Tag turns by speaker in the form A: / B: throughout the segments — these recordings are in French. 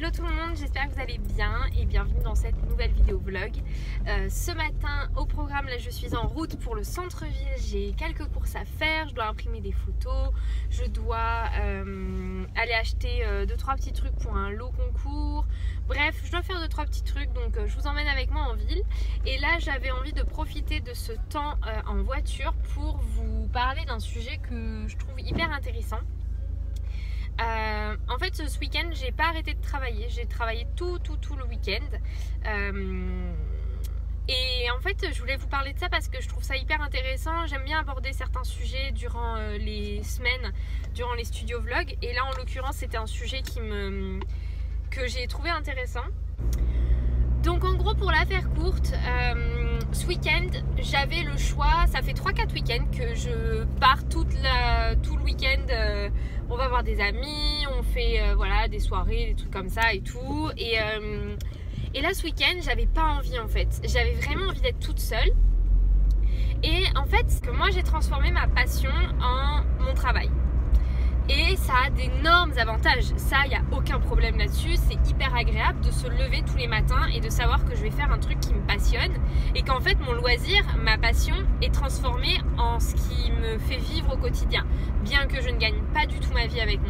A: Hello tout le monde, j'espère que vous allez bien et bienvenue dans cette nouvelle vidéo vlog. Ce matin au programme, là je suis en route pour le centre-ville, j'ai quelques courses à faire, je dois imprimer des photos, je dois aller acheter 2-3 petits trucs pour un lot concours. Bref, je dois faire 2-3 petits trucs, donc je vous emmène avec moi en ville. Et là j'avais envie de profiter de ce temps en voiture pour vous parler d'un sujet que je trouve hyper intéressant. En fait ce week-end j'ai pas arrêté de travailler, j'ai travaillé tout le week-end et en fait je voulais vous parler de ça parce que je trouve ça hyper intéressant. J'aime bien aborder certains sujets durant les semaines, durant les studios vlogs, et là en l'occurrence c'était un sujet que j'ai trouvé intéressant. Donc en gros, pour la faire courte, ce week-end j'avais le choix. Ça fait 3-4 week-ends que je pars tout le week-end. On va voir des amis, on fait voilà, des soirées, des trucs comme ça et tout. Et là ce week-end j'avais pas envie en fait. J'avais vraiment envie d'être toute seule. Et en fait, que moi j'ai transformé ma passion en mon travail. Et ça a d'énormes avantages, ça il n'y a aucun problème là-dessus, c'est hyper agréable de se lever tous les matins et de savoir que je vais faire un truc qui me passionne et qu'en fait mon loisir, ma passion est transformée en ce qui me fait vivre au quotidien. Bien que je ne gagne pas du tout ma vie avec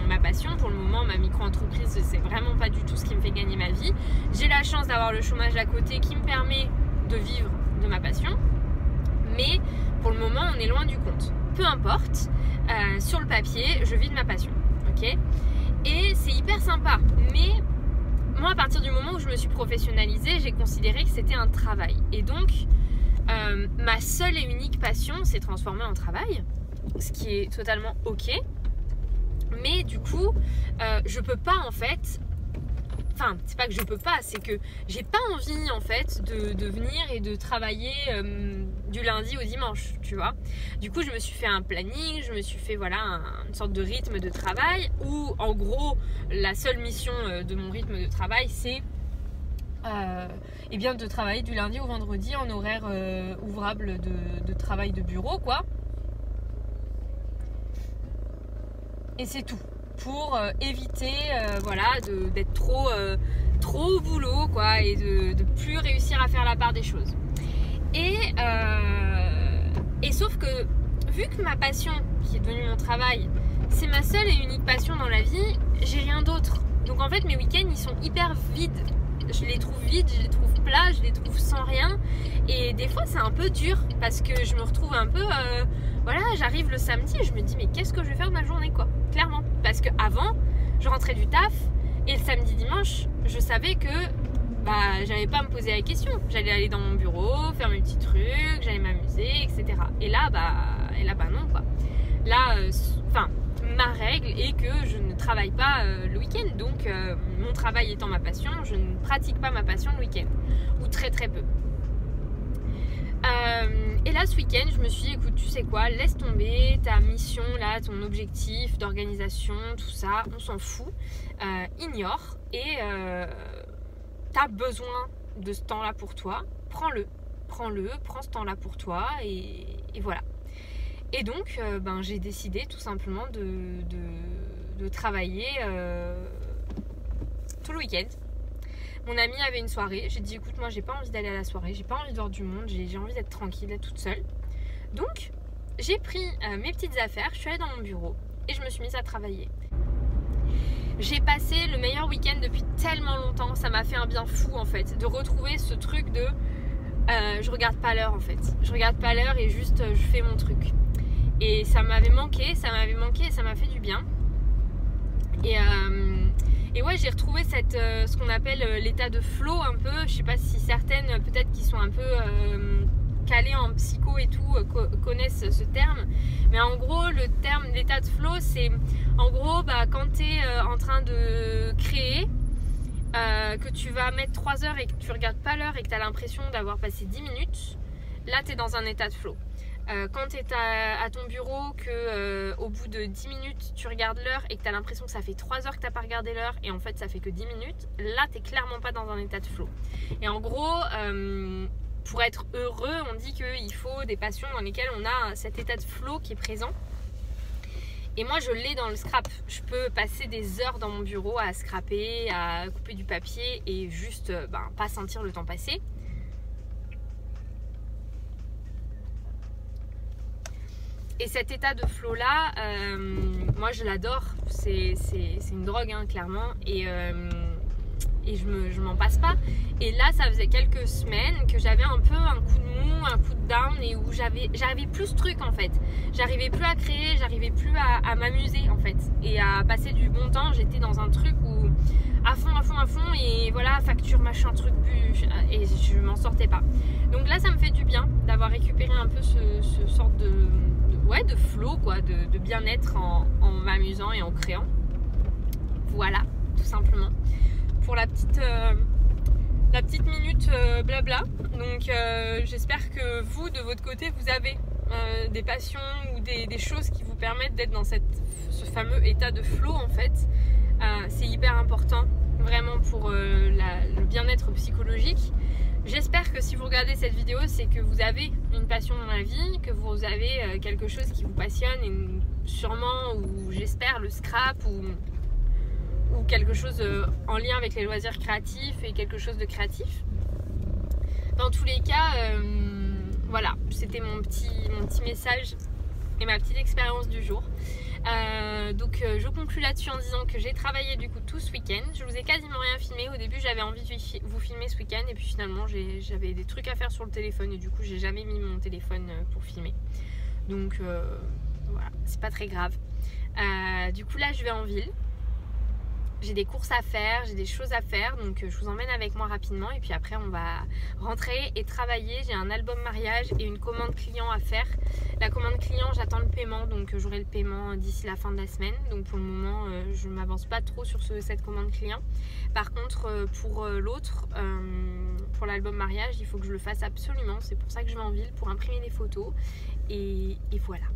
A: ma passion, pour le moment ma micro-entreprise c'est vraiment pas du tout ce qui me fait gagner ma vie. J'ai la chance d'avoir le chômage à côté qui me permet de vivre de ma passion, mais pour le moment on est loin du compte. Peu importe, sur le papier, je vis de ma passion, ok? Et c'est hyper sympa, mais moi à partir du moment où je me suis professionnalisée, j'ai considéré que c'était un travail. Et donc, ma seule et unique passion s'est transformée en travail, ce qui est totalement ok. Mais du coup, je peux pas en fait... Enfin, c'est pas que je peux pas, c'est que j'ai pas envie en fait de venir et de travailler du lundi au dimanche, tu vois. Du coup, je me suis fait un planning, je me suis fait voilà une sorte de rythme de travail où en gros, la seule mission de mon rythme de travail, c'est eh bien de travailler du lundi au vendredi en horaire ouvrable de travail de bureau, quoi. Et c'est tout. Pour éviter voilà, d'être trop au boulot quoi, et de plus réussir à faire la part des choses. Et sauf que vu que ma passion qui est devenue mon travail, c'est ma seule et unique passion dans la vie, j'ai rien d'autre. Donc en fait mes week-ends ils sont hyper vides. Je les trouve vides, je les trouve plats, je les trouve sans rien. Et des fois c'est un peu dur parce que je me retrouve un peu... voilà, j'arrive le samedi et je me dis mais qu'est-ce que je vais faire de ma journée quoi, clairement. Parce qu'avant, je rentrais du taf et le samedi dimanche, je savais que bah, j'allais pas me poser la question. J'allais aller dans mon bureau, faire mes petits trucs, j'allais m'amuser, etc. Et là, non quoi. Là, ma règle est que je ne travaille pas le week-end. Donc, mon travail étant ma passion, je ne pratique pas ma passion le week-end. Ou très peu. Et là ce week-end je me suis dit écoute tu sais quoi, laisse tomber ta mission là, ton objectif d'organisation, tout ça, on s'en fout, ignore et t'as besoin de ce temps là pour toi, prends ce temps là pour toi et voilà. Et donc j'ai décidé tout simplement de travailler tout le week-end. Mon amie avait une soirée, j'ai dit écoute moi j'ai pas envie d'aller à la soirée, j'ai pas envie de voir du monde, j'ai envie d'être tranquille, d'être toute seule. Donc j'ai pris mes petites affaires, je suis allée dans mon bureau et je me suis mise à travailler. J'ai passé le meilleur week-end depuis tellement longtemps, ça m'a fait un bien fou en fait, de retrouver ce truc de je regarde pas l'heure en fait. Je regarde pas l'heure et juste je fais mon truc. Et ça m'avait manqué et ça m'a fait du bien. Et ouais, j'ai retrouvé ce qu'on appelle l'état de flow un peu. Je sais pas si certaines, peut-être qui sont un peu calées en psycho et tout, connaissent ce terme. Mais en gros, le terme l'état de flow, c'est en gros quand tu es en train de créer, que tu vas mettre 3 heures et que tu regardes pas l'heure et que tu as l'impression d'avoir passé 10 minutes, là tu es dans un état de flow. Quand tu es à ton bureau, qu'au bout de 10 minutes tu regardes l'heure et que tu as l'impression que ça fait 3 heures que tu n'as pas regardé l'heure et en fait ça fait que 10 minutes, là tu n'es clairement pas dans un état de flow. Et en gros, pour être heureux, on dit qu'il faut des passions dans lesquelles on a cet état de flow qui est présent. Et moi je l'ai dans le scrap. Je peux passer des heures dans mon bureau à scraper, à couper du papier et juste pas sentir le temps passer. Et cet état de flow là, moi je l'adore, c'est une drogue hein, clairement, et je m'en passe pas. Et là ça faisait quelques semaines que j'avais un peu un coup de mou, un coup de down, et où j'arrivais plus ce truc en fait. J'arrivais plus à créer, j'arrivais plus à m'amuser en fait, et à passer du bon temps. J'étais dans un truc où à fond, et voilà, facture, machin, truc, et je m'en sortais pas. Donc là ça me fait du bien d'avoir récupéré un peu ce sorte de flow quoi, de bien-être en m'amusant et en créant. Voilà, tout simplement. Pour la petite minute blabla. Donc j'espère que vous, de votre côté, vous avez des passions ou des choses qui vous permettent d'être dans ce fameux état de flow en fait. C'est hyper important vraiment pour le bien-être psychologique. J'espère que si vous regardez cette vidéo, c'est que vous avez une passion dans la vie, que vous avez quelque chose qui vous passionne, et sûrement, ou j'espère, le scrap ou quelque chose en lien avec les loisirs créatifs et quelque chose de créatif. Dans tous les cas, voilà, c'était mon petit message et ma petite expérience du jour. Donc je conclue là-dessus en disant que j'ai travaillé du coup tout ce week-end. Je vous ai quasiment rien filmé. Au début j'avais envie de vous filmer ce week-end, et puis finalement j'avais des trucs à faire sur le téléphone, et du coup j'ai jamais mis mon téléphone pour filmer. Donc voilà, c'est pas très grave. Du coup là je vais en ville. J'ai des courses à faire, j'ai des choses à faire, donc je vous emmène avec moi rapidement, et puis après on va rentrer et travailler. J'ai un album mariage et une commande client à faire. La commande client, j'attends le paiement, donc j'aurai le paiement d'ici la fin de la semaine. Donc pour le moment je ne m'avance pas trop sur cette commande client. Par contre pour l'autre, pour l'album mariage, il faut que je le fasse absolument. C'est pour ça que je vais en ville, pour imprimer des photos, et voilà.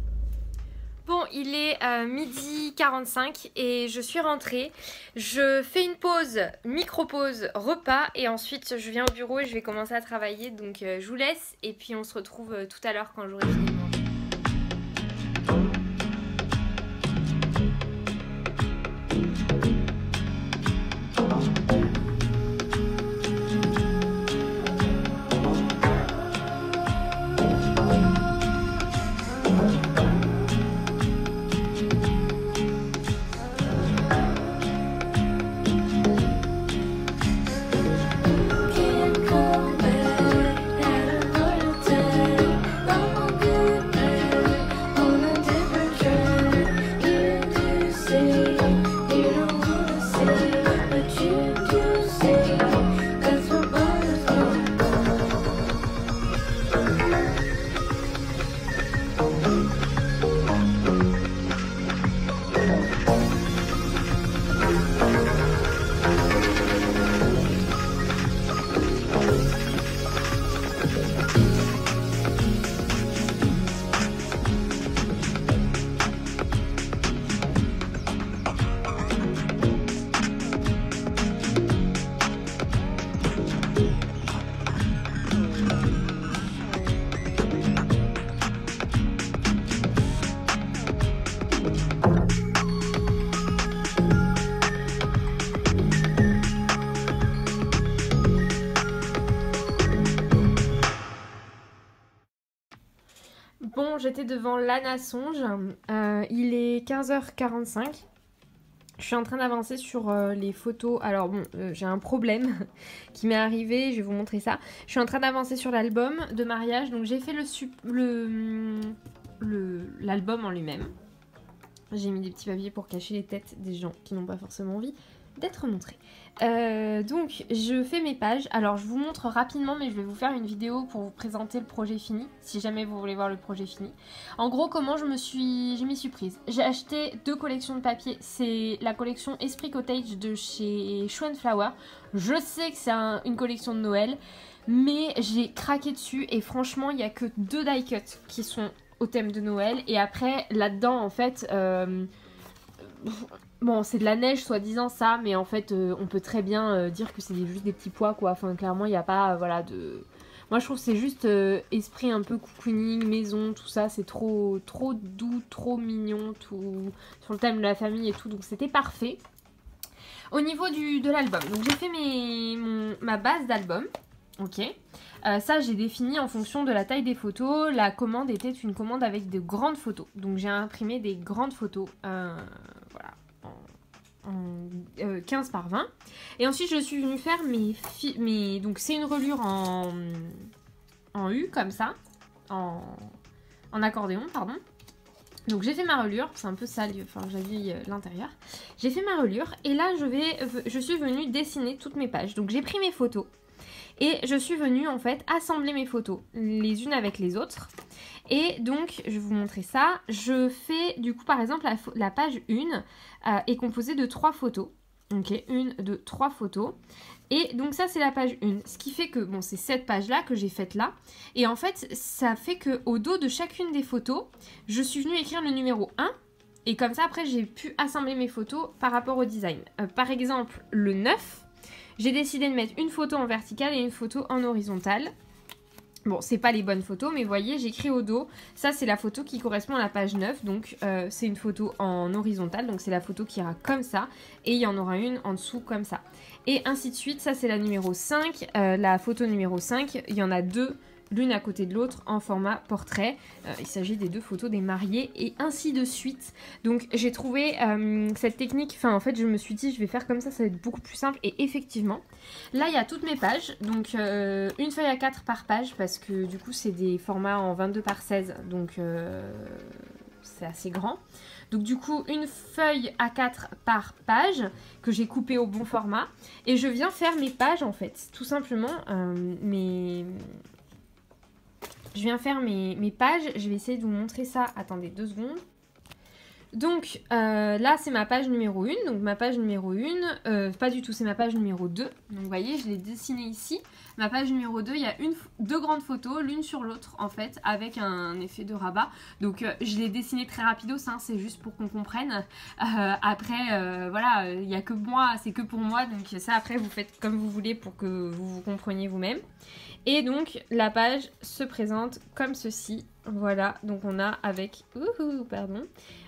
A: Bon, il est 12h45 et je suis rentrée. Je fais une pause, micro-pause, repas, et ensuite je viens au bureau et je vais commencer à travailler. Donc je vous laisse, et puis on se retrouve tout à l'heure quand j'aurai fini de manger. Bon, j'étais devant l'Anna Songe, il est 15h45, je suis en train d'avancer sur les photos. Alors bon, j'ai un problème qui m'est arrivé, je vais vous montrer ça. Je suis en train d'avancer sur l'album de mariage, donc j'ai fait l'album en lui-même. J'ai mis des petits papiers pour cacher les têtes des gens qui n'ont pas forcément envie d'être montrés. Donc je fais mes pages. Alors je vous montre rapidement, mais je vais vous faire une vidéo pour vous présenter le projet fini, si jamais vous voulez voir le projet fini. En gros, comment je m'y suis prise. J'ai acheté 2 collections de papier. C'est la collection Esprit Cottage de chez Schwanflower. Je sais que c'est une collection de Noël, mais j'ai craqué dessus, et franchement il n'y a que 2 die cuts qui sont au thème de Noël. Et après là-dedans en fait bon, c'est de la neige soi-disant ça, mais en fait on peut très bien dire que c'est juste des petits pois quoi. Enfin clairement il n'y a pas voilà de... Moi je trouve que c'est juste esprit un peu cocooning, maison, tout ça, c'est trop doux, trop mignon, tout sur le thème de la famille et tout, donc c'était parfait. Au niveau de l'album, donc j'ai fait ma base d'album, ok. Ça j'ai défini en fonction de la taille des photos. La commande était une commande avec de grandes photos, donc j'ai imprimé des grandes photos, voilà, en 15 par 20. Et ensuite je suis venue faire donc c'est une reliure en U comme ça, en accordéon pardon. Donc j'ai fait ma reliure, c'est un peu sale, enfin j'habille l'intérieur. J'ai fait ma reliure et là je suis venue dessiner toutes mes pages. Donc j'ai pris mes photos et je suis venue en fait assembler mes photos les unes avec les autres. Et donc je vais vous montrer ça. Je fais du coup par exemple la page 1 est composée de 3 photos. Ok, 1, 2, 3 photos. Et donc ça c'est la page 1. Ce qui fait que, bon c'est cette page là que j'ai faite là. Et en fait ça fait qu'au dos de chacune des photos, je suis venue écrire le numéro 1. Et comme ça après j'ai pu assembler mes photos par rapport au design. Par exemple le 9, j'ai décidé de mettre une photo en verticale et une photo en horizontale. Bon, c'est pas les bonnes photos, mais vous voyez, j'écris au dos. Ça, c'est la photo qui correspond à la page 9. Donc, c'est une photo en horizontale. Donc, c'est la photo qui ira comme ça. Et il y en aura une en dessous comme ça. Et ainsi de suite. Ça, c'est la numéro 5. La photo numéro 5, il y en a 2, l'une à côté de l'autre, en format portrait. Il s'agit des 2 photos des mariés et ainsi de suite. Donc, j'ai trouvé cette technique. Enfin, en fait, je me suis dit, je vais faire comme ça va être beaucoup plus simple. Et effectivement, là, il y a toutes mes pages. Donc, une feuille A4 par page parce que du coup, c'est des formats en 22 par 16. Donc, c'est assez grand. Donc, du coup, une feuille A4 par page que j'ai coupée au bon format. Et je viens faire mes pages, en fait. Tout simplement, je viens faire mes pages. Je vais essayer de vous montrer ça. Attendez 2 secondes. Donc là c'est ma page numéro 1, donc ma page numéro 1, pas du tout, c'est ma page numéro 2, donc vous voyez je l'ai dessinée ici. Ma page numéro 2, il y a 2 grandes photos, l'une sur l'autre en fait, avec un effet de rabat. Donc je l'ai dessinée très rapidos, hein, c'est juste pour qu'on comprenne. Après voilà, il n'y a que moi, c'est que pour moi, donc ça après vous faites comme vous voulez pour que vous compreniez vous-même. Et donc la page se présente comme ceci. Voilà, donc on a avec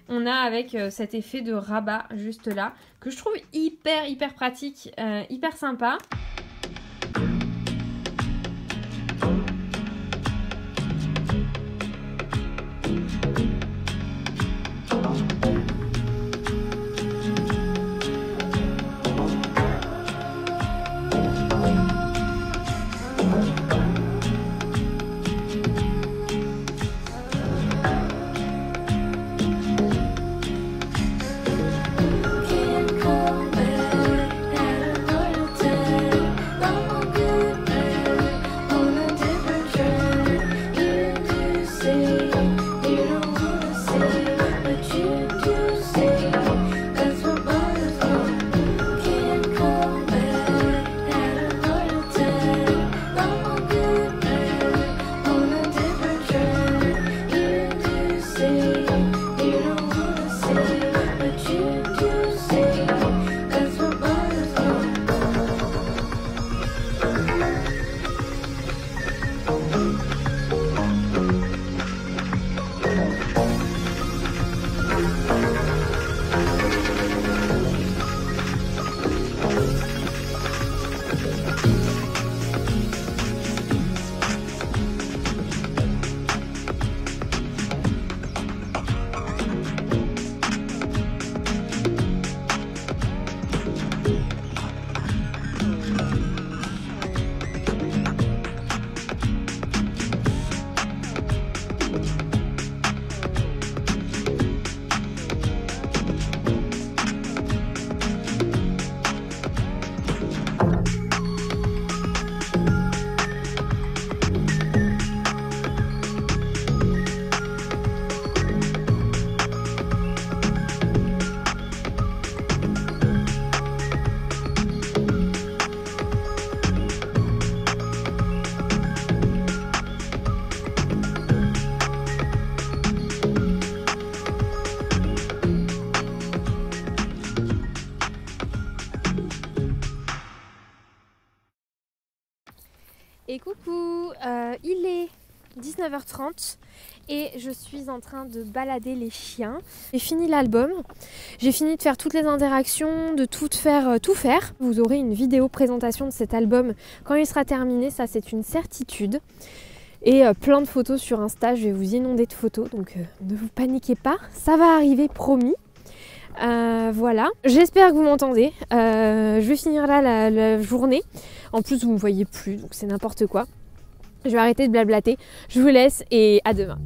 A: on a avec cet effet de rabat juste là que je trouve hyper pratique, hyper sympa. Et coucou, il est 19h30 et je suis en train de balader les chiens. J'ai fini l'album, j'ai fini de faire toutes les interactions, de tout faire. Vous aurez une vidéo présentation de cet album quand il sera terminé, ça c'est une certitude. Et plein de photos sur Insta, je vais vous inonder de photos, donc ne vous paniquez pas, ça va arriver, promis. Voilà, j'espère que vous m'entendez. Je vais finir là la journée. En plus, vous ne me voyez plus, donc c'est n'importe quoi. Je vais arrêter de blablater. Je vous laisse et à demain.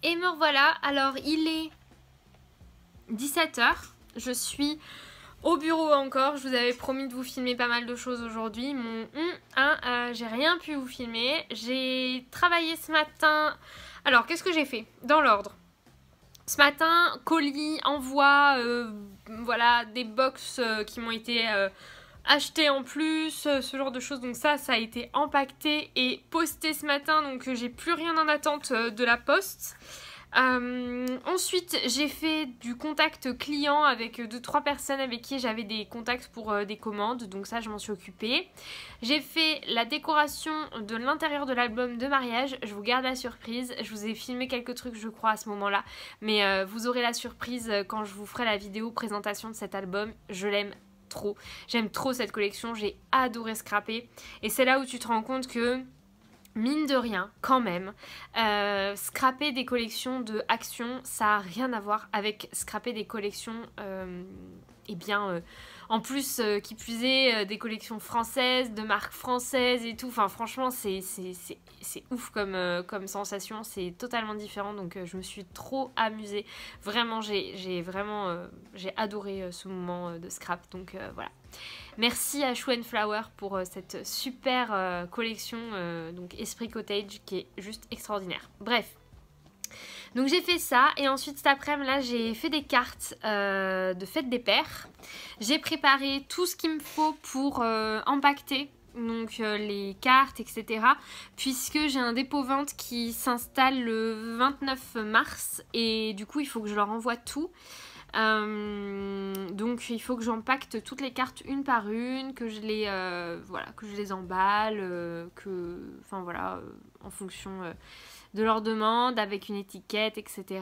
A: Et me revoilà, alors il est 17h, je suis au bureau encore, je vous avais promis de vous filmer pas mal de choses aujourd'hui, j'ai rien pu vous filmer, j'ai travaillé ce matin, alors qu'est-ce que j'ai fait dans l'ordre? Ce matin, colis, envoi, voilà, des box qui m'ont été achetées en plus, ce genre de choses, donc ça a été empaqueté et posté ce matin, donc j'ai plus rien en attente de la poste. Ensuite j'ai fait du contact client avec 2-3 personnes avec qui j'avais des contacts pour des commandes, donc ça je m'en suis occupée. J'ai fait la décoration de l'intérieur de l'album de mariage, je vous garde la surprise, je vous ai filmé quelques trucs je crois à ce moment là, mais vous aurez la surprise quand je vous ferai la vidéo présentation de cet album. Je l'aime trop, j'aime trop cette collection, j'ai adoré scraper et c'est là où tu te rends compte que
B: mine de rien, quand même, scraper des collections de Action, ça n'a rien à voir avec scraper des collections, en plus, qui plus est, des collections françaises, de marques françaises et tout. Enfin, franchement, c'est ouf comme sensation, c'est totalement différent. Donc, je me suis trop amusée. Vraiment, j'ai adoré ce moment de scrap. Donc, voilà. Merci à Shoe & Flower pour cette super collection, donc Esprit Cottage, qui est juste extraordinaire. Bref. Donc j'ai fait ça et ensuite cet après-midi là j'ai fait des cartes de fête des pères. J'ai préparé tout ce qu'il me faut pour empaqueter donc les cartes etc. Puisque j'ai un dépôt-vente qui s'installe le 29 mars et du coup il faut que je leur envoie tout. Donc il faut que j'empacte toutes les cartes une par une, que je les emballe, en fonction de leur demande avec une étiquette etc.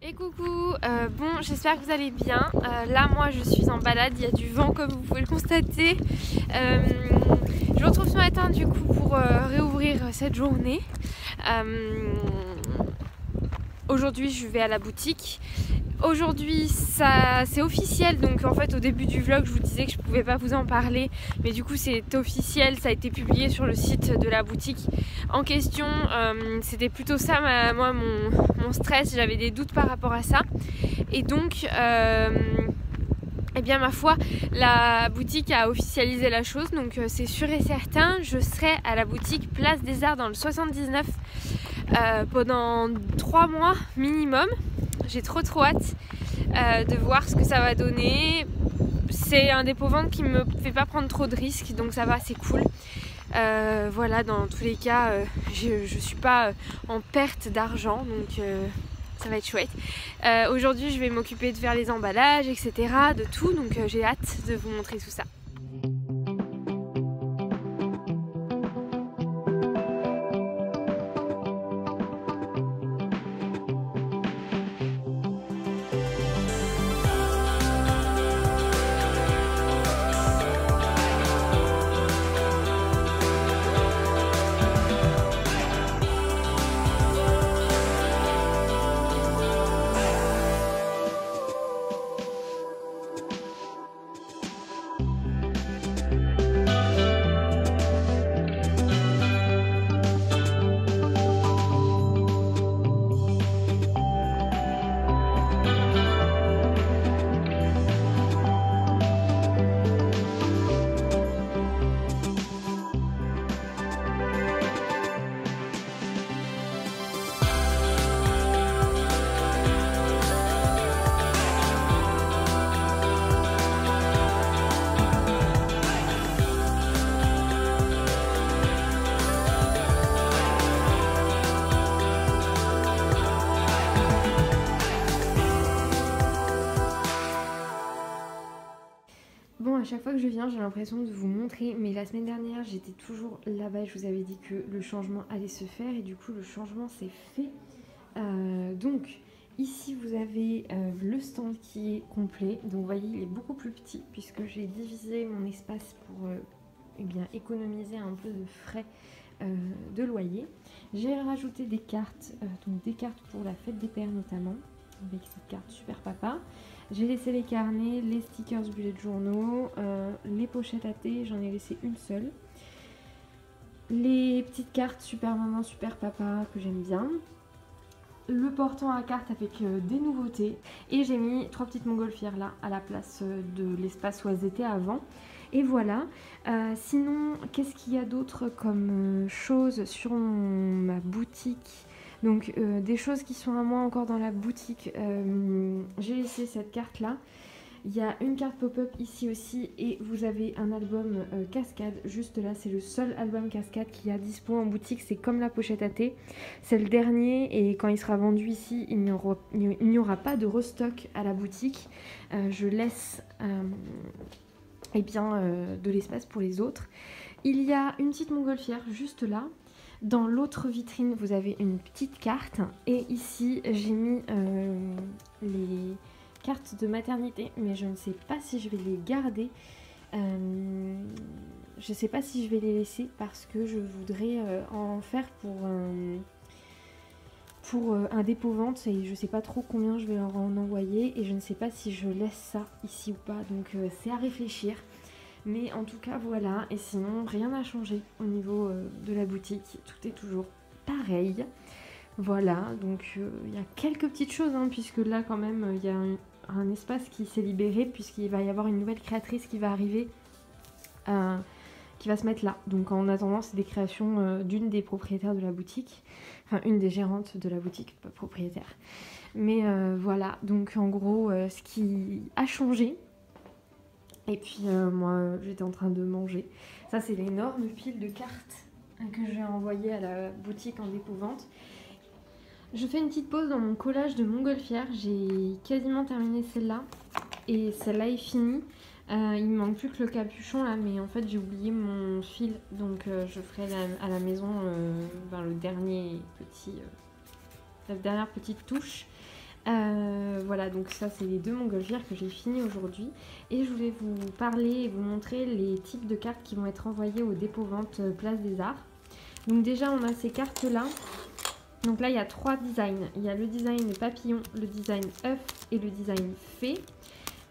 B: Et coucou, bon j'espère que vous allez bien. Là moi je suis en balade, il y a du vent comme vous pouvez le constater. Je vous retrouve ce matin du coup pour réouvrir cette journée. Aujourd'hui je vais à la boutique. Aujourd'hui c'est officiel, donc en fait au début du vlog je vous disais que je pouvais pas vous en parler, mais du coup c'est officiel, ça a été publié sur le site de la boutique en question. C'était plutôt ça moi mon stress, j'avais des doutes par rapport à ça et donc eh bien ma foi la boutique a officialisé la chose, donc c'est sûr et certain, je serai à la boutique Place des Arts dans le 79 pendant 3 mois minimum. J'ai trop hâte de voir ce que ça va donner. C'est un dépôt-vente qui me fait pas prendre trop de risques, donc ça va, c'est cool. Voilà, dans tous les cas, je suis pas en perte d'argent, donc ça va être chouette. Aujourd'hui, je vais m'occuper de faire les emballages, etc., de tout, donc j'ai hâte de vous montrer tout ça. Bon, à chaque fois que je viens, j'ai l'impression de vous montrer, mais la semaine dernière, j'étais toujours là-bas et je vous avais dit que le changement allait se faire et du coup, le changement s'est fait. Donc, ici, vous avez le stand qui est complet. Donc, vous voyez, il est beaucoup plus petit puisque j'ai divisé mon espace pour économiser un peu de frais de loyer. J'ai rajouté des cartes, donc des cartes pour la fête des pères notamment, avec cette carte Super Papa. J'ai laissé les carnets, les stickers bullet journaux, les pochettes à thé, j'en ai laissé une seule. Les petites cartes Super Maman, Super Papa que j'aime bien. Le portant à cartes avec des nouveautés. Et j'ai mis 3 petites montgolfières là à la place de l'espace où elles étaient avant. Et voilà. Sinon, qu'est-ce qu'il y a d'autre comme choses sur ma boutique ? Donc des choses qui sont à moi encore dans la boutique, j'ai laissé cette carte là Il y a une carte pop-up ici aussi et vous avez un album cascade juste là. C'est le seul album cascade qui a dispo en boutique. C'est comme la pochette à thé. C'est le dernier et quand il sera vendu ici, il n'y aura pas de restock à la boutique. Je laisse de l'espace pour les autres. Il y a une petite montgolfière juste là. Dans l'autre vitrine, vous avez une petite carte. Et ici, j'ai mis les cartes de maternité. Mais je ne sais pas si je vais les garder. Je ne sais pas si je vais les laisser parce que je voudrais en faire pour un dépôt-vente. Et je ne sais pas trop combien je vais leur en envoyer. Et je ne sais pas si je laisse ça ici ou pas. Donc c'est à réfléchir. Mais en tout cas voilà, et sinon rien n'a changé au niveau de la boutique, tout est toujours pareil. Voilà, donc il y a quelques petites choses, hein, puisque là quand même il y a un espace qui s'est libéré, puisqu'il va y avoir une nouvelle créatrice qui va arriver, qui va se mettre là. Donc en attendant, c'est des créations d'une des propriétaires de la boutique, enfin une des gérantes de la boutique, pas propriétaire. Mais voilà, donc en gros ce qui a changé. Et puis moi j'étais en train de manger. Ça c'est l'énorme pile de cartes que j'ai envoyée à la boutique en dépôt-vente. Je fais une petite pause dans mon collage de montgolfière. J'ai quasiment terminé celle-là. Et celle-là est finie. Il me manque plus que le capuchon là. Mais en fait j'ai oublié mon fil. Donc je ferai à la maison la dernière petite touche. Voilà, donc ça c'est les deux montgolfières que j'ai fini aujourd'hui et je voulais vous parler et vous montrer les types de cartes qui vont être envoyées au dépôt-vente Place des Arts. Donc déjà on a ces cartes là, donc là il y a 3 designs, il y a le design papillon, le design œuf et le design fée.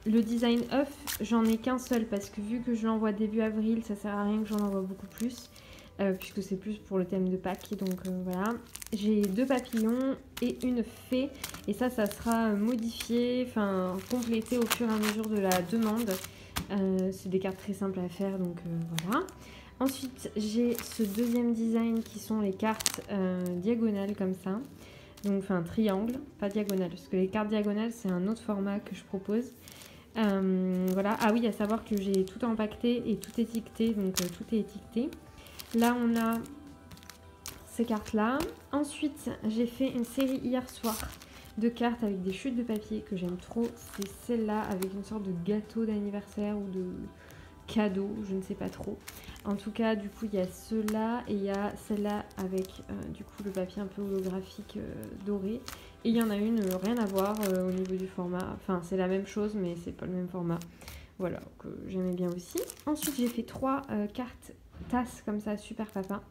B: Le design œuf j'en ai qu'un seul parce que vu que je l'envoie début avril ça sert à rien que j'en envoie beaucoup plus. Puisque c'est plus pour le thème de Pâques, donc voilà. J'ai 2 papillons et une fée, et ça sera modifié, enfin complété au fur et à mesure de la demande. C'est des cartes très simples à faire, donc voilà. Ensuite, j'ai ce deuxième design qui sont les cartes diagonales comme ça. Donc, enfin triangle, pas diagonale, parce que les cartes diagonales c'est un autre format que je propose. Voilà. Ah oui, à savoir que j'ai tout empaqueté et tout étiqueté, donc tout est étiqueté. Là on a ces cartes là. Ensuite j'ai fait une série hier soir de cartes avec des chutes de papier que j'aime trop. C'est celle-là avec une sorte de gâteau d'anniversaire ou de cadeau, je ne sais pas trop. En tout cas du coup il y a ceux-là et il y a celle-là avec du coup le papier un peu holographique doré. Et il y en a une rien à voir au niveau du format. Enfin c'est la même chose mais c'est pas le même format. Voilà, que j'aimais bien aussi. Ensuite j'ai fait 3 cartes tasses comme ça, super papa,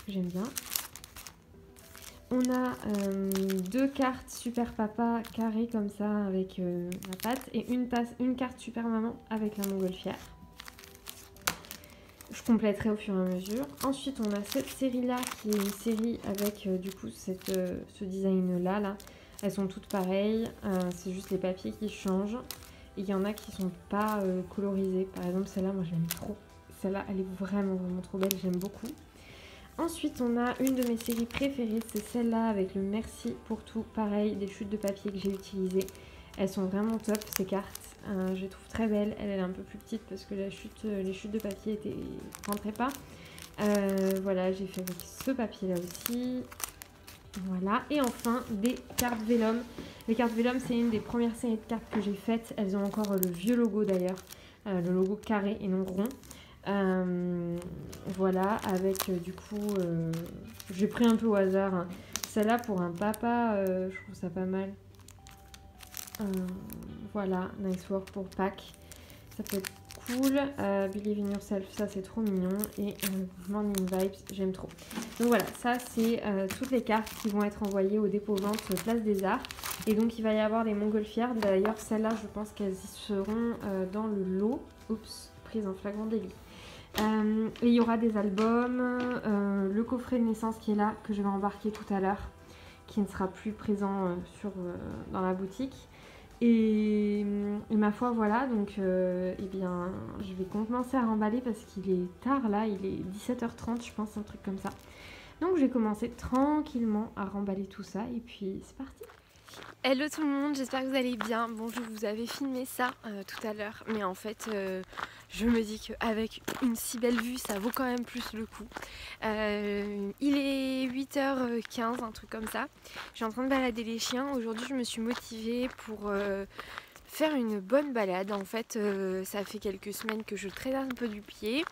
B: que j'aime bien. On a 2 cartes super papa carrées comme ça avec la patte et une carte super maman avec la montgolfière. Je compléterai au fur et à mesure. Ensuite on a cette série là qui est une série avec du coup ce design là. Elles sont toutes pareilles, c'est juste les papiers qui changent. Et il y en a qui sont pas colorisées. Par exemple celle-là moi je l'aime trop. Celle-là, elle est vraiment trop belle, j'aime beaucoup. Ensuite, on a une de mes séries préférées, c'est celle-là avec le merci pour tout. Pareil, des chutes de papier que j'ai utilisées. Elles sont vraiment top, ces cartes. Je les trouve très belles. Elle est un peu plus petite parce que les chutes de papier rentraient pas. Voilà, j'ai fait avec ce papier-là aussi. Voilà, et enfin, des cartes Vellum. Les cartes Vellum, c'est une des premières séries de cartes que j'ai faites. Elles ont encore le vieux logo d'ailleurs. Le logo carré et non rond. Voilà, avec du coup j'ai pris un peu au hasard hein. Celle-là pour un papa, je trouve ça pas mal. Voilà, nice work pour Pâques, ça peut être cool. Believe in yourself, ça c'est trop mignon. Et morning vibes, j'aime trop. Donc voilà, ça c'est toutes les cartes qui vont être envoyées au dépôt-vente Place des Arts. Et donc il va y avoir les montgolfières. D'ailleurs celles-là je pense qu'elles y seront dans le lot. Oups, prise en flagrant délit. Et il y aura des albums, le coffret de naissance qui est là, que je vais embarquer tout à l'heure, qui ne sera plus présent dans la boutique. Et ma foi voilà, donc eh bien je vais commencer à remballer parce qu'il est tard là, il est 17h30 je pense, un truc comme ça. Donc je vais commencer tranquillement à remballer tout ça et puis c'est parti. Hello tout le monde, j'espère que vous allez bien. Bon, je vous avais filmé ça tout à l'heure, mais en fait je me dis qu'avec une si belle vue ça vaut quand même plus le coup. Il est 8h15, un truc comme ça. Je suis en train de balader les chiens. Aujourd'hui je me suis motivée pour faire une bonne balade. En fait ça fait quelques semaines que je traîne un peu du pied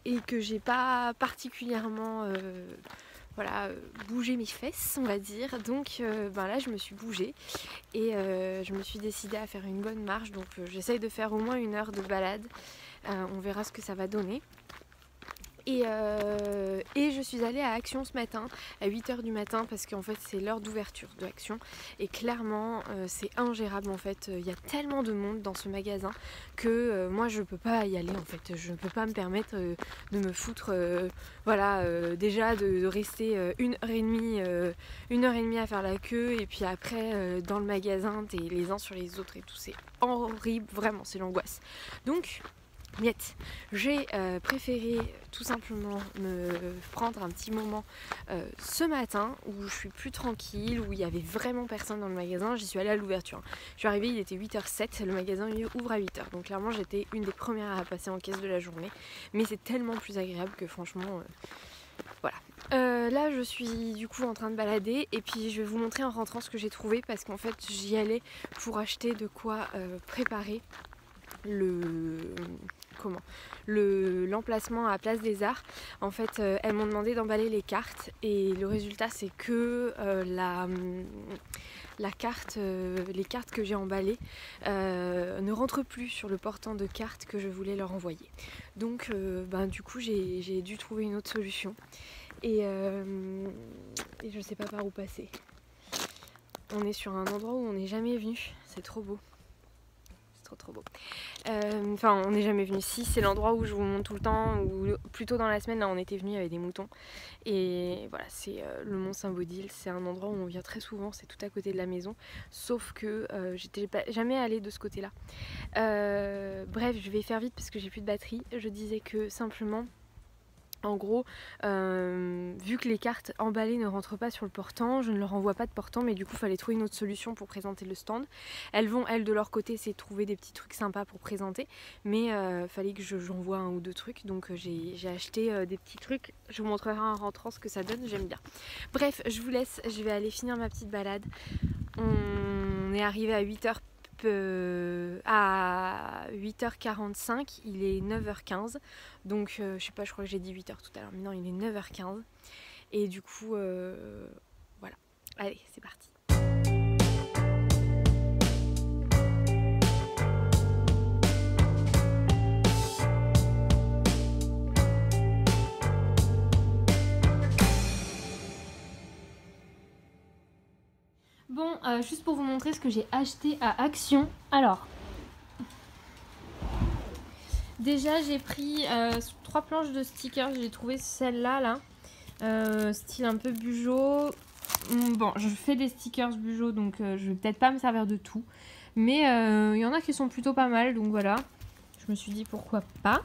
B: et que j'ai pas particulièrement bouger mes fesses, on va dire. Donc là je me suis bougée et je me suis décidée à faire une bonne marche. Donc j'essaye de faire au moins 1 heure de balade. On verra ce que ça va donner. Et je suis allée à Action ce matin, à 8h du matin, parce qu'en fait c'est l'heure d'ouverture de Action. Et clairement c'est ingérable en fait. Il y a tellement de monde dans ce magasin que moi je peux pas y aller en fait. Je ne peux pas me permettre de me foutre déjà de rester 1h30 à faire la queue. Et puis après dans le magasin t'es les uns sur les autres et tout, c'est horrible, vraiment c'est l'angoisse. Donc miette, j'ai préféré tout simplement me prendre un petit moment ce matin où je suis plus tranquille, où il y avait vraiment personne dans le magasin. J'y suis allée à l'ouverture. Je suis arrivée, il était 8h07, le magasin ouvre à 8h. Donc clairement j'étais une des premières à passer en caisse de la journée. Mais c'est tellement plus agréable que franchement... voilà. Là je suis du coup en train de balader et puis je vais vous montrer en rentrant ce que j'ai trouvé, parce qu'en fait j'y allais pour acheter de quoi préparer l'emplacement à Place des Arts. En fait elles m'ont demandé d'emballer les cartes et le résultat c'est que les cartes que j'ai emballées ne rentrent plus sur le portant de cartes que je voulais leur envoyer. Donc du coup j'ai dû trouver une autre solution et je sais pas par où passer. On est sur un endroit où on n'est jamais venu, c'est trop beau. Trop beau. On n'est jamais venu. Si, c'est l'endroit où je vous montre tout le temps, ou plutôt dans la semaine, là on était venu avec des moutons. Et voilà, c'est le Mont Saint-Baudile. C'est un endroit où on vient très souvent, c'est tout à côté de la maison. Sauf que j'étais jamais allée de ce côté-là. Bref, je vais faire vite parce que j'ai plus de batterie. Je disais que simplement... En gros, vu que les cartes emballées ne rentrent pas sur le portant, je ne leur envoie pas de portant, mais du coup il fallait trouver une autre solution pour présenter le stand. Elles vont, elles de leur côté, essayer de trouver des petits trucs sympas pour présenter, mais fallait que j'envoie 1 ou 2 trucs, donc j'ai acheté des petits trucs. Je vous montrerai en rentrant ce que ça donne, j'aime bien. Bref, je vous laisse, je vais aller finir ma petite balade. On est arrivé à 8h. À 8h45, il est 9h15, donc je sais pas, je crois que j'ai dit 8h tout à l'heure, mais non, il est 9h15 et du coup voilà, allez c'est parti. Bon, juste pour vous montrer ce que j'ai acheté à Action. Alors, déjà j'ai pris 3 planches de stickers. J'ai trouvé celle-là, style un peu Bujo. Bon, je fais des stickers Bujo, donc je vais peut-être pas me servir de tout. Mais il y en a qui sont plutôt pas mal, donc voilà. Je me suis dit pourquoi pas.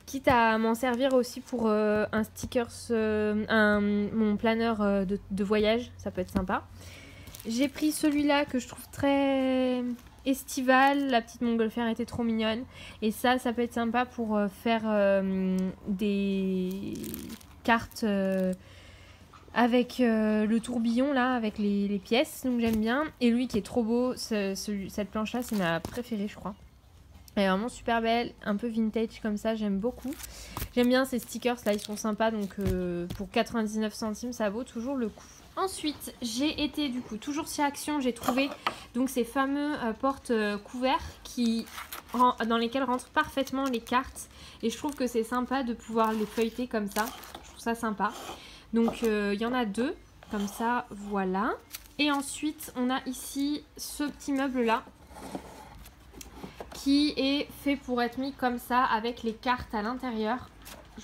B: Quitte à m'en servir aussi pour un stickers, mon planeur de voyage, ça peut être sympa. J'ai pris celui-là que je trouve très estival. La petite montgolfière était trop mignonne. Et ça peut être sympa pour faire des cartes avec le tourbillon là, avec les pièces. Donc j'aime bien. Et lui qui est trop beau, cette planche-là, c'est ma préférée, je crois. Elle est vraiment super belle, un peu vintage comme ça, j'aime beaucoup. J'aime bien ces stickers là, ils sont sympas. Donc pour 99 centimes, ça vaut toujours le coup. Ensuite, j'ai été du coup toujours chez Action, j'ai trouvé donc ces fameux portes couverts dans lesquels rentrent parfaitement les cartes. Et je trouve que c'est sympa de pouvoir les feuilleter comme ça. Je trouve ça sympa. Donc il y en a 2, comme ça, voilà. Et ensuite, on a ici ce petit meuble là, qui est fait pour être mis comme ça avec les cartes à l'intérieur.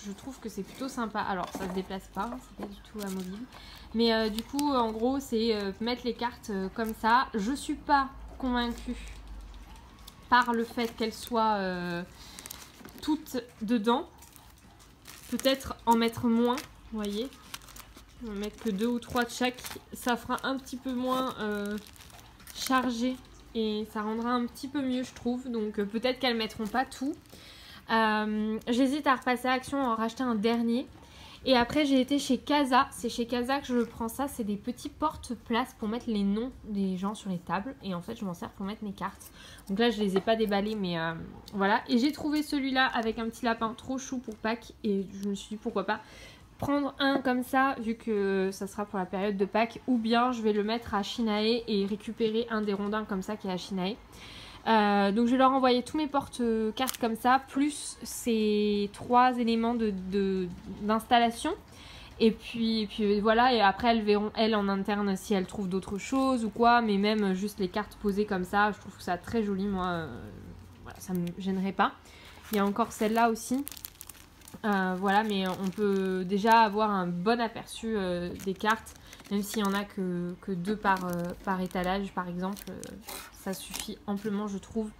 B: Je trouve que c'est plutôt sympa. Alors ça se déplace pas, hein, c'est pas du tout amovible. Mais du coup en gros c'est mettre les cartes comme ça. Je suis pas convaincue par le fait qu'elles soient toutes dedans. Peut-être en mettre moins, vous voyez.
A: On va mettre que 2 ou 3 de chaque. Ça fera un petit peu moins chargé et ça rendra un petit peu mieux, je trouve. Donc peut-être qu'elles mettront pas tout. J'hésite à repasser à Action, en racheter un dernier. Et après j'ai été chez Casa, c'est chez Casa que je prends ça, c'est des petits porte-places pour mettre les noms des gens sur les tables. Et en fait je m'en sers pour mettre mes cartes. Donc là je les ai pas déballés mais voilà. Et j'ai trouvé celui-là avec un petit lapin trop chou pour Pâques. Et je me suis dit pourquoi pas prendre un comme ça vu que ça sera pour la période de Pâques. Ou bien je vais le mettre à Shinae et récupérer un des rondins comme ça qui est à Shinae. Donc je vais leur envoyer tous mes porte-cartes comme ça, plus ces 3 éléments d'installation. Et puis voilà, et après elles verront, elles en interne, si elles trouvent d'autres choses ou quoi. Mais même juste les cartes posées comme ça, je trouve ça très joli, moi. Voilà, ça me gênerait pas. Il y a encore celle-là aussi. Voilà, mais on peut déjà avoir un bon aperçu des cartes. Même s'il n'y en a que 2 par étalage, par exemple, ça suffit amplement, je trouve.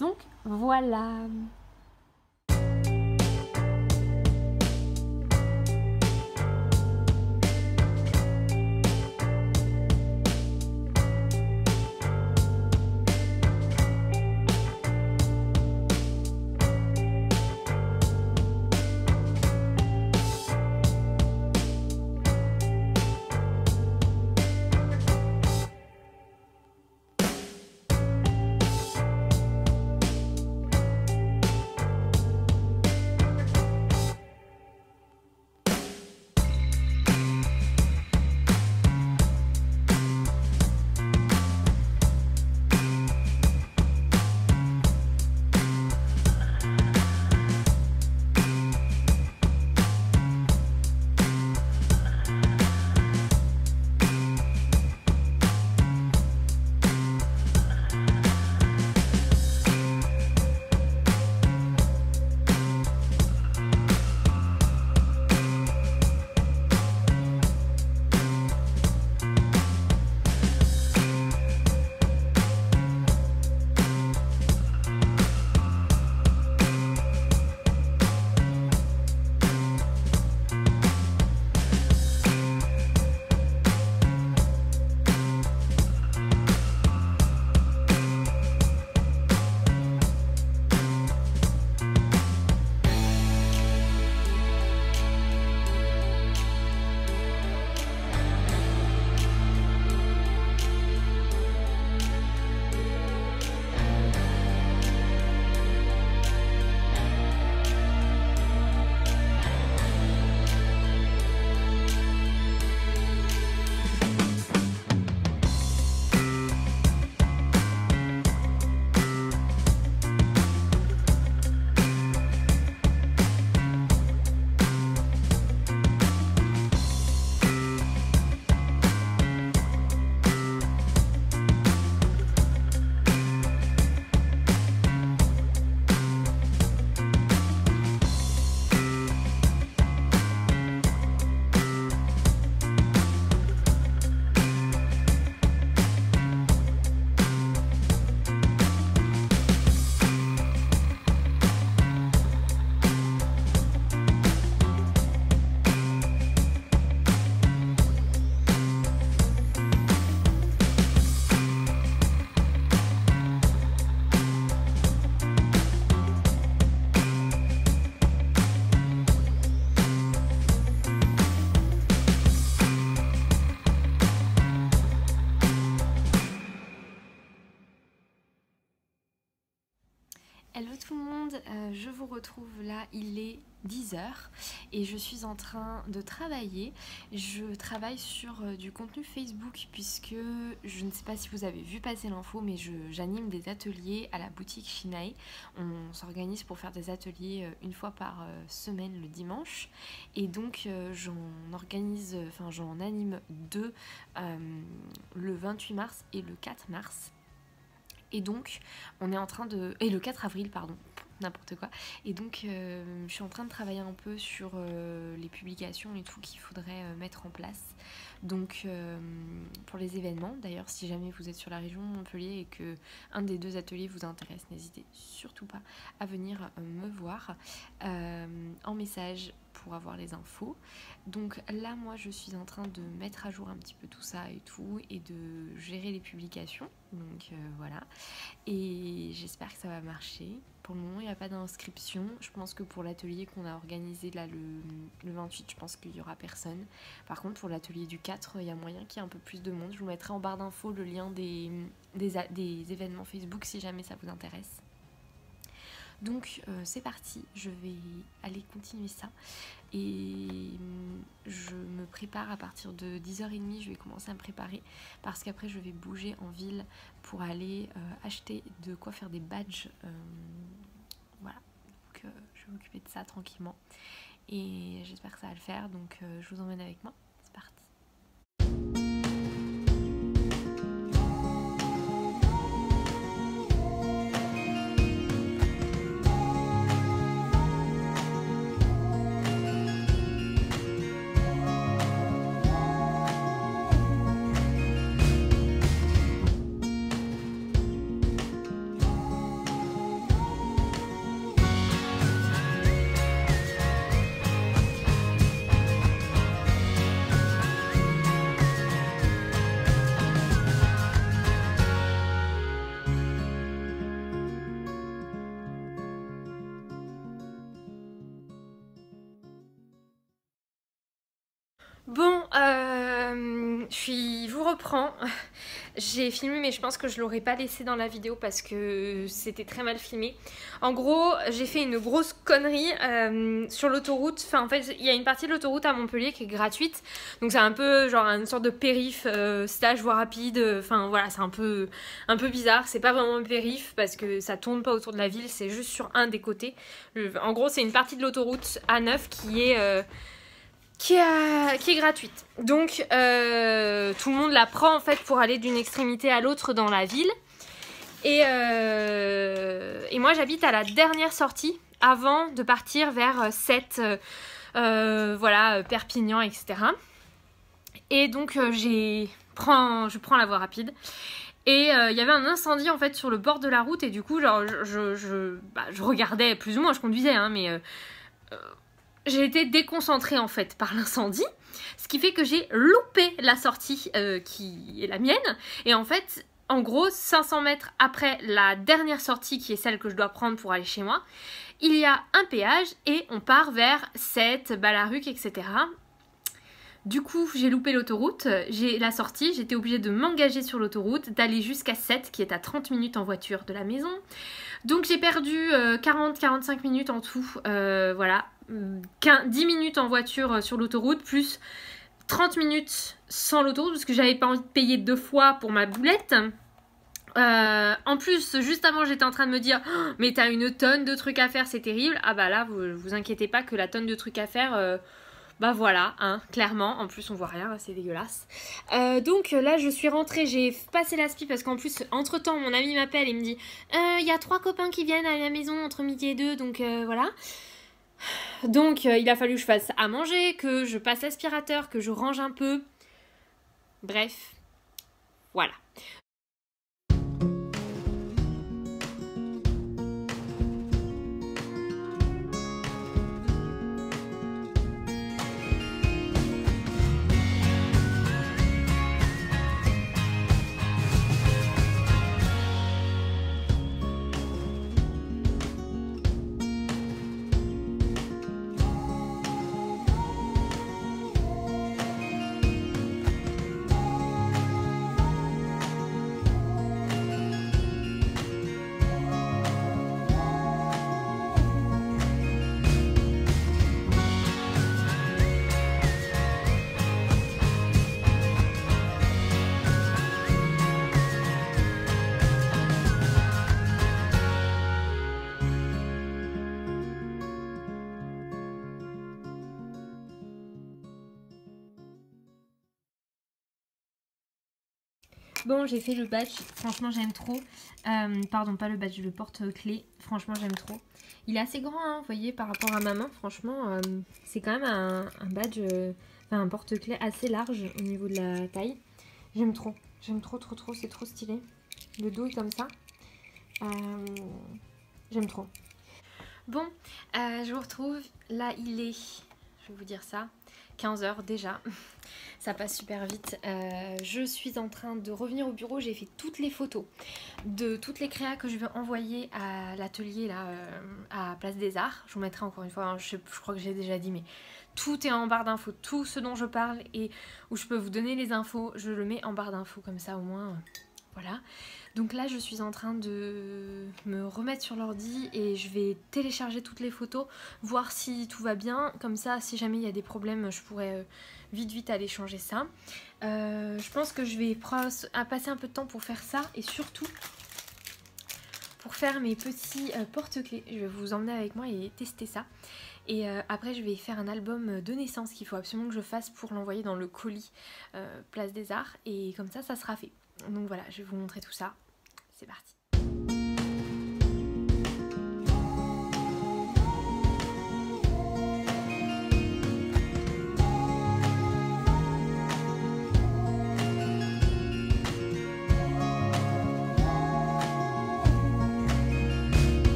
A: Donc, voilà. Hello tout le monde, je vous retrouve là, il est 10h et je suis en train de travailler. Je travaille sur du contenu Facebook puisque je ne sais pas si vous avez vu passer l'info, mais j'anime des ateliers à la boutique Shinae. On s'organise pour faire des ateliers une fois par semaine le dimanche et donc j'en anime 2 le 28 mars et le 4 mars. Et donc, on est en train de... Et le 4 avril, pardon, n'importe quoi. Et donc, je suis en train de travailler un peu sur les publications et tout qu'il faudrait mettre en place. Donc, pour les événements, d'ailleurs, si jamais vous êtes sur la région de Montpellier et que un des 2 ateliers vous intéresse, n'hésitez surtout pas à venir me voir en message
B: pour avoir les infos. Donc là moi je suis en train de mettre à jour un petit peu tout ça et tout, et de gérer les publications, donc voilà, et j'espère que ça va marcher. Pour le moment il n'y a pas d'inscription, je pense que pour l'atelier qu'on a organisé là le 28, je pense qu'il n'y aura personne. Par contre pour l'atelier du 4 il y a moyen qu'il y ait un peu plus de monde. Je vous mettrai en barre d'infos le lien des événements Facebook si jamais ça vous intéresse. Donc c'est parti, je vais aller continuer ça, et je me prépare à partir de 10h30, je vais commencer à me préparer parce qu'après je vais bouger en ville pour aller acheter de quoi faire des badges, voilà, donc je vais m'occuper de ça tranquillement et j'espère que ça va le faire, donc je vous emmène avec moi, c'est parti. Bon, je vous reprends. J'ai filmé mais je pense que je l'aurais pas laissé dans la vidéo parce que c'était très mal filmé. En gros, j'ai fait une grosse connerie sur l'autoroute. Enfin en fait, il y a une partie de l'autoroute à Montpellier qui est gratuite. Donc c'est un peu genre une sorte de périph, stage voie rapide. Enfin voilà, c'est un peu bizarre. C'est pas vraiment un périph parce que ça tourne pas autour de la ville, c'est juste sur un des côtés. En gros, c'est une partie de l'autoroute A9 qui est gratuite. Donc tout le monde la prend en fait pour aller d'une extrémité à l'autre dans la ville. Et moi j'habite à la dernière sortie avant de partir vers Sète, voilà, Perpignan, etc. Et donc je prends la voie rapide. Et il y avait un incendie en fait sur le bord de la route, et du coup genre je regardais plus ou moins, je conduisais hein, mais j'ai été déconcentrée en fait par l'incendie, ce qui fait que j'ai loupé la sortie qui est la mienne. Et en fait, en gros, 500 mètres après la dernière sortie qui est celle que je dois prendre pour aller chez moi, il y a un péage et on part vers Sète, Ballaruc, etc. Du coup, j'ai loupé l'autoroute, j'ai la sortie, j'étais obligée de m'engager sur l'autoroute, d'aller jusqu'à Sète qui est à 30 minutes en voiture de la maison. Donc j'ai perdu 40-45 minutes en tout, voilà. 10 minutes en voiture sur l'autoroute, plus 30 minutes sans l'autoroute, parce que j'avais pas envie de payer 2 fois pour ma boulette. En plus, juste avant, j'étais en train de me dire oh, mais t'as une tonne de trucs à faire, c'est terrible. Ah bah là, vous inquiétez pas que la tonne de trucs à faire... bah voilà, hein, clairement, en plus on voit rien, c'est dégueulasse. Donc là je suis rentrée, j'ai passé l'aspi parce qu'en plus entre temps mon ami m'appelle et me dit il y a 3 copains qui viennent à la maison entre midi et 2, donc voilà. Donc il a fallu que je fasse à manger, que je passe l'aspirateur, que je range un peu. Bref, voilà. Bon, j'ai fait le badge, franchement j'aime trop. Pardon, pas le badge, le porte-clés. Franchement j'aime trop. Il est assez grand, hein, vous voyez, par rapport à ma main. Franchement, c'est quand même un badge, enfin un porte-clés assez large au niveau de la taille. J'aime trop, trop, c'est trop stylé. Le dos est comme ça. J'aime trop. Bon, je vous retrouve. Là il est... je vais vous dire ça. 15 h déjà, ça passe super vite. Je suis en train de revenir au bureau, j'ai fait toutes les photos de toutes les créas que je vais envoyer à l'atelier là à Place des Arts. Je vous mettrai encore une fois, hein, je crois que j'ai déjà dit, mais tout est en barre d'infos, tout ce dont je parle et où je peux vous donner les infos, je le mets en barre d'infos comme ça au moins, voilà. Donc là je suis en train de me remettre sur l'ordi et je vais télécharger toutes les photos, voir si tout va bien, comme ça si jamais il y a des problèmes je pourrais vite aller changer ça. Je pense que je vais passer un peu de temps pour faire ça et surtout pour faire mes petits porte-clés. Je vais vous emmener avec moi et tester ça. Et après je vais faire un album de naissance qu'il faut absolument que je fasse pour l'envoyer dans le colis Place des Arts et comme ça ça sera fait. Donc voilà, je vais vous montrer tout ça. C'est parti.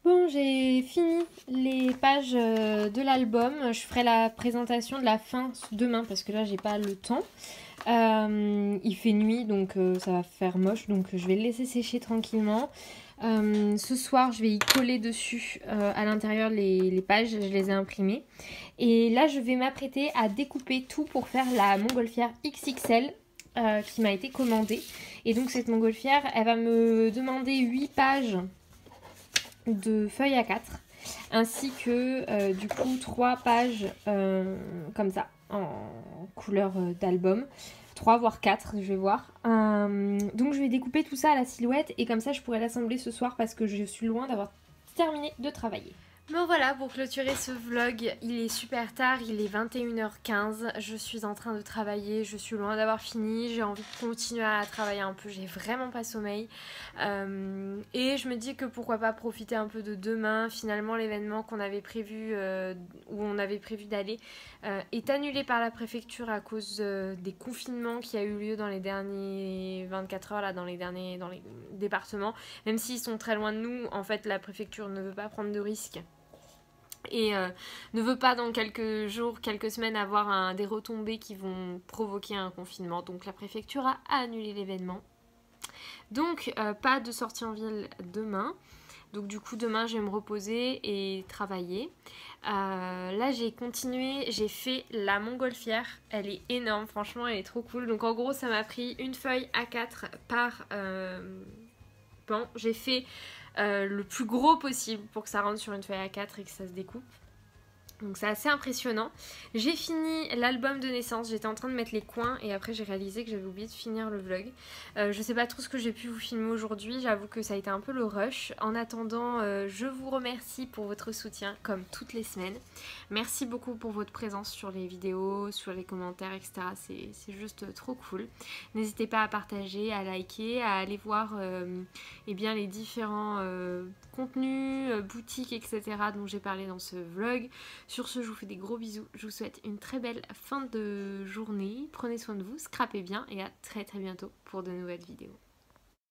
B: Bon, j'ai fini les pages de l'album. Je ferai la présentation de la fin demain parce que là j'ai pas le temps. Il fait nuit donc ça va faire moche, donc je vais le laisser sécher tranquillement. Ce soir je vais y coller dessus à l'intérieur les pages, je les ai imprimées. Et là je vais m'apprêter à découper tout pour faire la montgolfière XXL qui m'a été commandée. Et donc cette montgolfière elle va me demander 8 pages de feuilles A4 ainsi que du coup 3 pages comme ça en couleur d'album, 3 voire 4 je vais voir. Donc je vais découper tout ça à la silhouette et comme ça je pourrai l'assembler ce soir parce que je suis loin d'avoir terminé de travailler. Bon voilà, pour clôturer ce vlog, il est super tard, il est 21h15, je suis en train de travailler, je suis loin d'avoir fini, j'ai envie de continuer à travailler un peu, j'ai vraiment pas sommeil. Et je me dis que pourquoi pas profiter un peu de demain, finalement l'événement qu'on avait prévu, où on avait prévu d'aller, est annulé par la préfecture à cause des confinements qui a eu lieu dans les derniers 24 heures, là, dans les départements. Même s'ils sont très loin de nous, en fait la préfecture ne veut pas prendre de risques. Et ne veut pas dans quelques jours, quelques semaines avoir des retombées qui vont provoquer un confinement. Donc la préfecture a annulé l'événement. Donc pas de sortie en ville demain. Donc du coup demain je vais me reposer et travailler. Là j'ai continué, j'ai fait la montgolfière. Elle est énorme, franchement elle est trop cool. Donc en gros ça m'a pris une feuille A4 par pan. J'ai fait le plus gros possible pour que ça rentre sur une feuille A4 et que ça se découpe. Donc c'est assez impressionnant. J'ai fini l'album de naissance, j'étais en train de mettre les coins et après j'ai réalisé que j'avais oublié de finir le vlog. Je sais pas trop ce que j'ai pu vous filmer aujourd'hui, j'avoue que ça a été un peu le rush. En attendant, je vous remercie pour votre soutien comme toutes les semaines. Merci beaucoup pour votre présence sur les vidéos, sur les commentaires, etc. C'est juste trop cool. N'hésitez pas à partager, à liker, à aller voir eh bien, les différents contenus, boutiques, etc. dont j'ai parlé dans ce vlog. Sur ce, je vous fais des gros bisous. Je vous souhaite une très belle fin de journée. Prenez soin de vous, scrapez bien et à très bientôt pour de nouvelles vidéos.